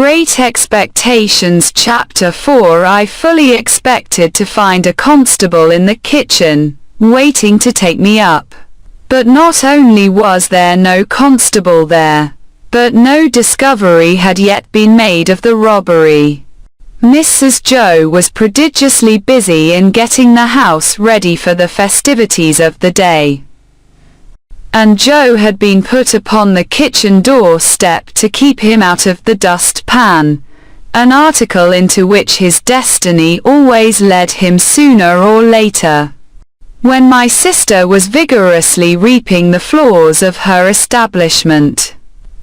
Great Expectations Chapter 4. I fully expected to find a constable in the kitchen, waiting to take me up. But not only was there no constable there, but no discovery had yet been made of the robbery. Mrs. Joe was prodigiously busy in getting the house ready for the festivities of the day, and Joe had been put upon the kitchen doorstep to keep him out of the dustpan, an article into which his destiny always led him sooner or later. When my sister was vigorously reaping the floors of her establishment,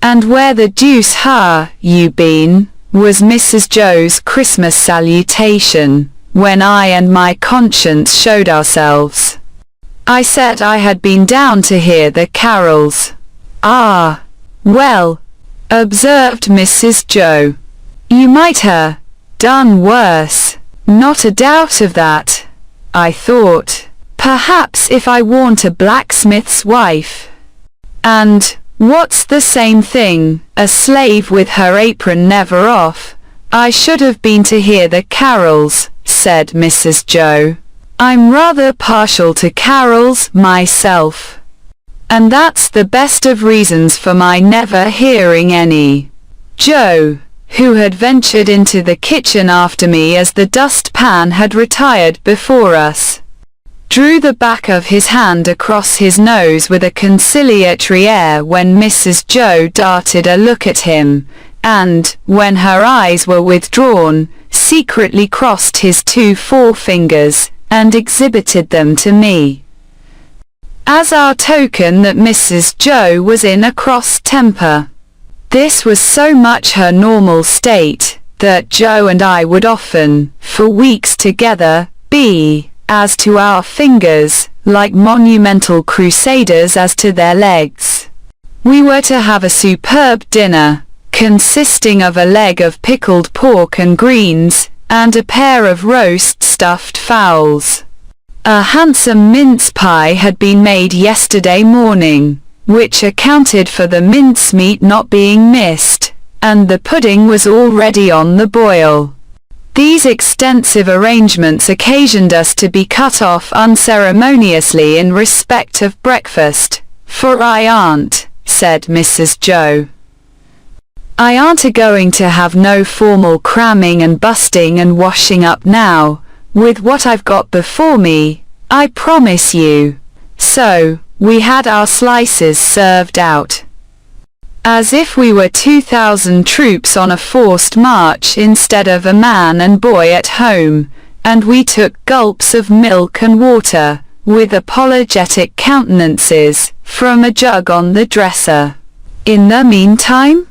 "And where the deuce ha you been?" was Mrs. Joe's Christmas salutation, when I and my conscience showed ourselves. I said I had been down to hear the carols. "Ah, well," observed Mrs. Joe, "you might ha' done worse. Not a doubt of that," I thought. "Perhaps if I warn't a blacksmith's wife, and, what's the same thing, a slave with her apron never off, I should have been to hear the carols," said Mrs. Joe. "I'm rather partial to carols myself, and that's the best of reasons for my never hearing any." Joe, who had ventured into the kitchen after me as the dustpan had retired before us, drew the back of his hand across his nose with a conciliatory air when Mrs. Joe darted a look at him, and, when her eyes were withdrawn, secretly crossed his 2 forefingers, and exhibited them to me, as our token that Mrs. Joe was in a cross temper. This was so much her normal state, that Joe and I would often, for weeks together, be, as to our fingers, like monumental crusaders as to their legs. We were to have a superb dinner, consisting of a leg of pickled pork and greens, and a pair of roast stuffed fowls. A handsome mince pie had been made yesterday morning, which accounted for the mincemeat not being missed, and the pudding was already on the boil. These extensive arrangements occasioned us to be cut off unceremoniously in respect of breakfast, "For I aren't," said Mrs. Joe, "I aren't a-going to have no formal cramming and busting and washing up now, with what I've got before me, I promise you." So, we had our slices served out, as if we were 2,000 troops on a forced march instead of a man and boy at home, and we took gulps of milk and water, with apologetic countenances, from a jug on the dresser. In the meantime,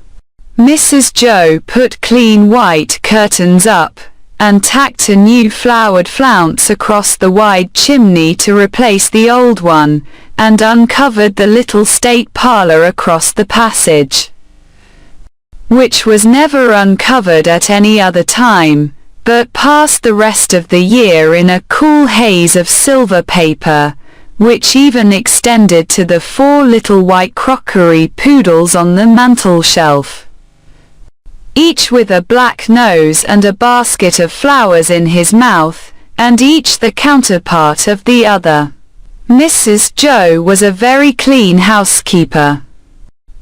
Mrs. Joe put clean white curtains up, and tacked a new flowered flounce across the wide chimney to replace the old one, and uncovered the little state parlor across the passage, which was never uncovered at any other time, but passed the rest of the year in a cool haze of silver paper, which even extended to the 4 little white crockery poodles on the mantel-shelf, each with a black nose and a basket of flowers in his mouth, and each the counterpart of the other. Mrs. Joe was a very clean housekeeper,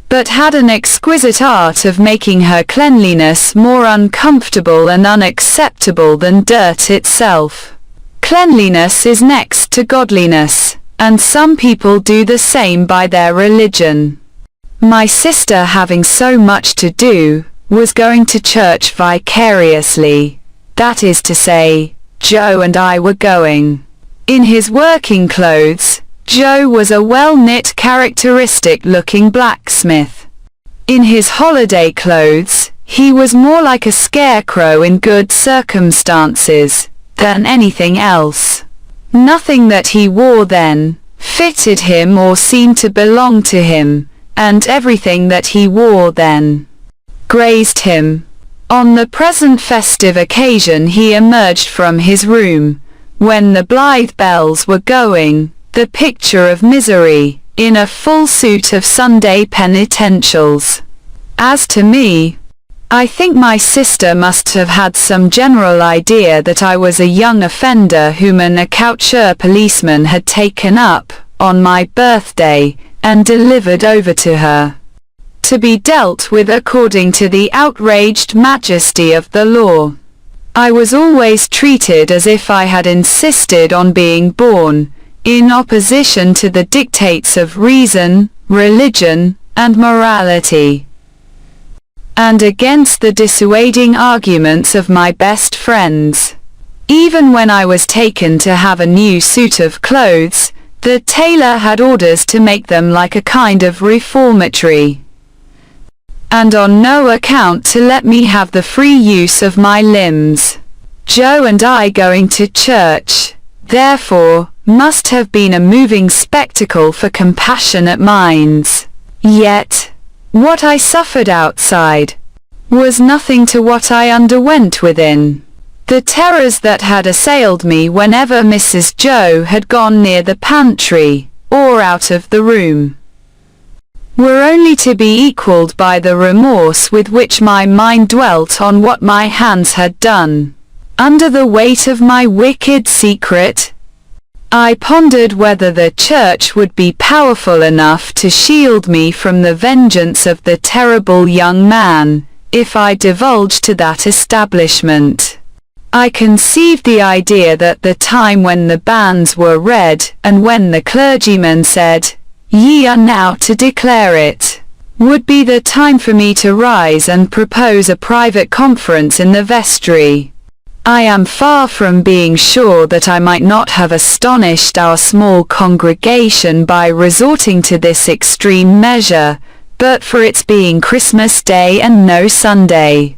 but had an exquisite art of making her cleanliness more uncomfortable and unacceptable than dirt itself. Cleanliness is next to godliness, and some people do the same by their religion. My sister, having so much to do, was going to church vicariously. That is to say, Joe and I were going. In his working clothes, Joe was a well-knit, characteristic-looking blacksmith. In his holiday clothes, he was more like a scarecrow in good circumstances, than anything else. Nothing that he wore then fitted him or seemed to belong to him, and everything that he wore then grazed him. On the present festive occasion he emerged from his room, when the blithe bells were going, the picture of misery, in a full suit of Sunday penitentials. As to me, I think my sister must have had some general idea that I was a young offender whom an accoucheur policeman had taken up, on my birthday, and delivered over to her, to be dealt with according to the outraged majesty of the law. I was always treated as if I had insisted on being born, in opposition to the dictates of reason, religion, and morality, and against the dissuading arguments of my best friends. Even when I was taken to have a new suit of clothes, the tailor had orders to make them like a kind of reformatory, and on no account to let me have the free use of my limbs. Joe and I going to church, therefore, must have been a moving spectacle for compassionate minds. Yet, what I suffered outside was nothing to what I underwent within. The terrors that had assailed me whenever Mrs. Joe had gone near the pantry, or out of the room, were only to be equalled by the remorse with which my mind dwelt on what my hands had done. Under the weight of my wicked secret, I pondered whether the church would be powerful enough to shield me from the vengeance of the terrible young man, if I divulged to that establishment. I conceived the idea that the time when the banns were read, and when the clergyman said, "Ye are now to declare it," would be the time for me to rise and propose a private conference in the vestry. I am far from being sure that I might not have astonished our small congregation by resorting to this extreme measure, but for its being Christmas Day and no Sunday.